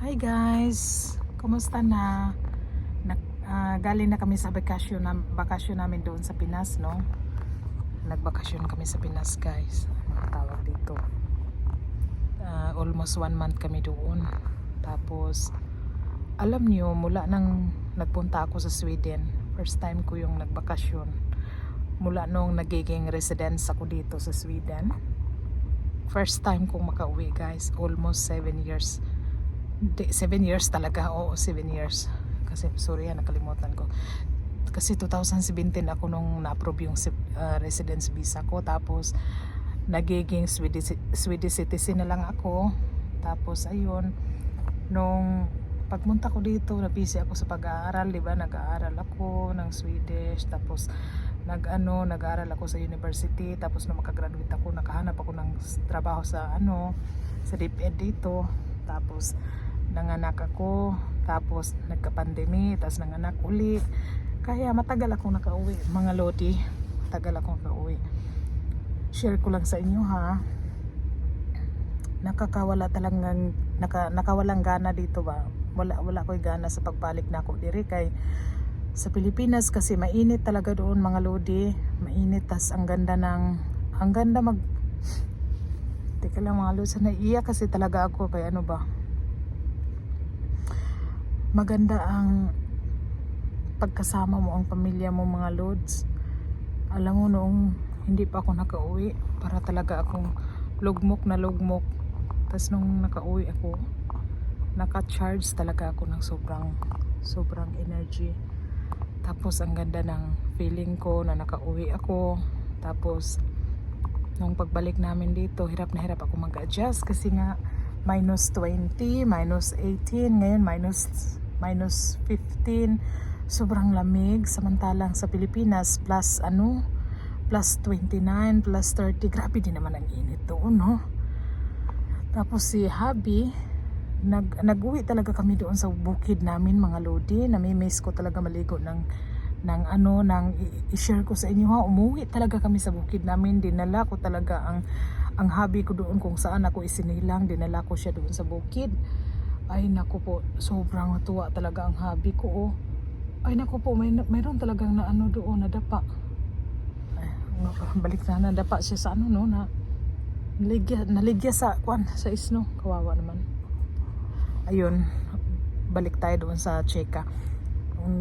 Hi guys, kumusta na? Galing na kami sa bakasyon namin doon sa Pinas, no? Nagbakasyon kami sa Pinas, guys. Ano tawag dito? Almost 1 month kami doon. Tapos, alam niyo, mula nang nagpunta ako sa Sweden, first time ko yung nagbakasyon. Mula nung nagiging residence ako dito sa Sweden, first time kong makauwi, guys. Almost 7 years. 7 years talaga, oo, 7 years. Kasi sorry, nakalimutan ko. Kasi 2017 ako nung na-approve yung residence visa ko. Tapos nagiging Swedish citizen na lang ako. Tapos ayun, nung pagpunta ko dito, na-busy ako sa pag-aaral, di ba? Nag-aaral ako ng Swedish. Tapos nag-aaral ako sa university. Tapos nung makagraduate ako, nakahanap ako ng trabaho sa sa DepEd dito. Tapos nanganak ako, tapos nagka-pandemic, tapos nanganak uli. Kaya matagal akong nakauwi, mga lodi. Matagal akong nakauwi. Share ko lang sa inyo, ha. Nakawalang gana dito ba. Wala ko'y gana sa pagbalik na ako diri kay sa Pilipinas kasi mainit talaga doon, mga lodi. Mainit, tas ang ganda Teka lang mga lodi, naiiyak kasi talaga ako kay ano ba. Maganda ang pagkasama mo ang pamilya mo, mga lods. Alam mo, noong hindi pa ako nakauwi, para talaga akong lugmok na lugmok. Tapos nung nakauwi ako, naka-charge talaga ako ng sobrang energy. Tapos ang ganda ng feeling ko na nakauwi ako. Tapos nung pagbalik namin dito, hirap na hirap ako mag-adjust kasi nga minus 20, minus 18, ngayon minus 15. Sobrang lamig, samantalang sa Pilipinas plus 29, plus 30. Grabe din naman ang init doon, no? Tapos si Habi, nag-uwi talaga kami doon sa bukid namin, mga lodi. Nami-miss ko talaga maligo ng i-share ko sa inyo, ha. Umuwi talaga kami sa bukid namin. Dinala ko talaga ang hobby ko doon, kung saan ako isinilang. Dinala ko siya doon sa bukid. Ay naku po, sobrang natuwa talaga ang hobby ko, oh. Ay naku po, mayroon talagang doon, nadapa. Balik na, nadapa siya sa naligya sa isno. Kawawa naman. Ayun, balik tayo doon sa Cheka.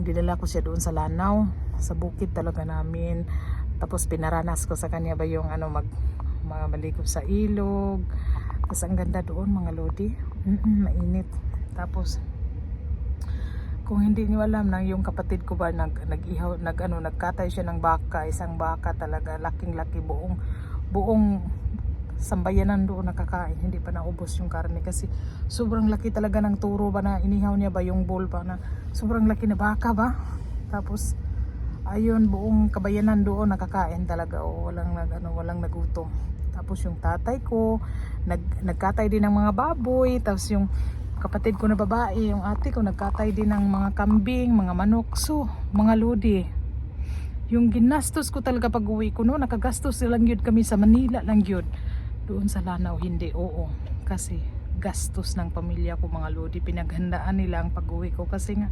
Dinala ko siya doon sa Lanao, sa bukid talaga namin. Tapos pinaranas ko sa kanya ba yung maligo sa ilog. Tapos ang ganda doon, mga lodi. Mainit. Tapos kung hindi niyo alam, yung kapatid ko ba nagkatay siya ng baka, isang baka talaga, laking-laki, buong sambayanan doon nakakain. Hindi pa naubos yung karne kasi sobrang laki talaga ng turo ba na inihaw niya ba, yung bowl pa na sobrang laki na baka ba. Tapos ayun, buong kabayanan doon nakakain talaga, walang nagutom. Tapos yung tatay ko nagkatay din ng mga baboy. Tapos yung kapatid ko na babae, yung ate ko, nagkatay din ng mga kambing, mga manok. So mga lodi, yung ginastos ko talaga pag uwi ko, no, nakagastos lang yun kami sa Manila lang yun. Doon sa Lanao hindi, oo, kasi gastos ng pamilya ko, mga lodi. Pinaghandaan nila ang pag-uwi ko kasi nga,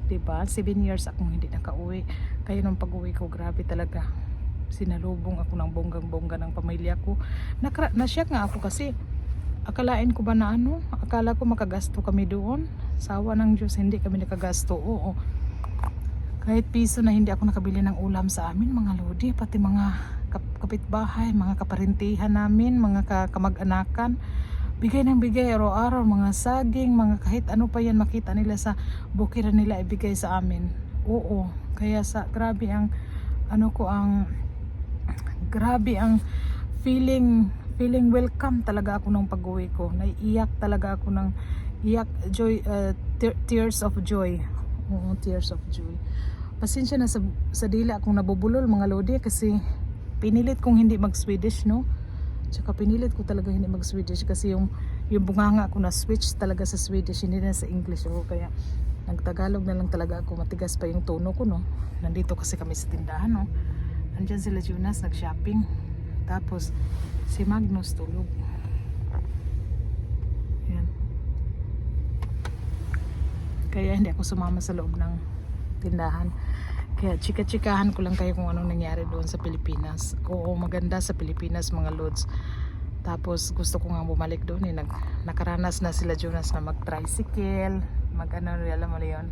diba, 7 years akong hindi nakauwi. Kaya nung pag-uwi ko, grabe talaga, sinalubong ako ng bonggang-bongga ng pamilya ko. Nasyak nga ako kasi akalain ko ba akala ko makagasto kami doon. Sawa ng Diyos, hindi kami nakagasto, oo. Kahit piso na hindi ako nakabili ng ulam sa amin, mga lodi. Pati mga kapitbahay, mga kaparintihan namin, mga kamag-anakan, bigay ng bigay araw-araw, mga saging, mga kahit ano pa yan makita nila sa bukiran nila, ibigay sa amin. Oo, kaya grabe ang grabe ang feeling welcome talaga ako nung pag-uwi ko. Naiiyak talaga ako ng joy, tears of joy. Oo, tears of joy. Pasensya na sa dila akong nabubulol, mga lodi, kasi pinilit kong hindi mag-Swedish, no? Tsaka pinilit ko talaga hindi mag-Swedish kasi yung bunganga ko na switch talaga sa Swedish, hindi na sa English. O kaya nagtagalog na lang talaga ako. Matigas pa yung tono ko, no? Nandito kasi kami sa tindahan, no? Andyan sila Jonas, nag-shopping. Tapos si Magnus tulog. Yan. Kaya hindi ako sumama sa loob ng tindahan. Kaya chika-chikahan ko lang kayo kung anong nangyari doon sa Pilipinas. Oo, maganda sa Pilipinas mga lods. Tapos gusto ko nga bumalik doon eh. Nakaranas na sila Jonas na mag-tricycle, mag-ano, alam mo na yun.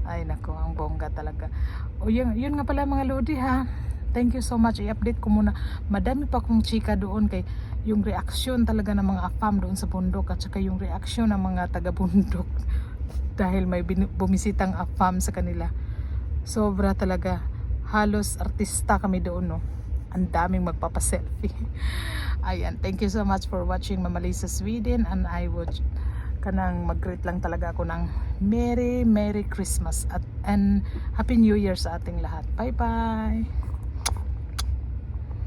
Ay nako, ang bongga talaga. O yun nga pala mga lodi ha. Thank you so much. I-update ko muna. Madami pa kong chika doon kay yung reaksyon talaga ng mga AFAM doon sa bundok at saka yung reaksyon ng mga taga-bundok dahil may bumisitang AFAM sa kanila. Sobra talaga. Halos artista kami doon, no. Ang daming magpapaselfie. Ayan, thank you so much for watching Mama Lisa Sweden, and I would kanang mag-greet lang talaga ako ng Merry Christmas and Happy New Year sa ating lahat. Bye bye.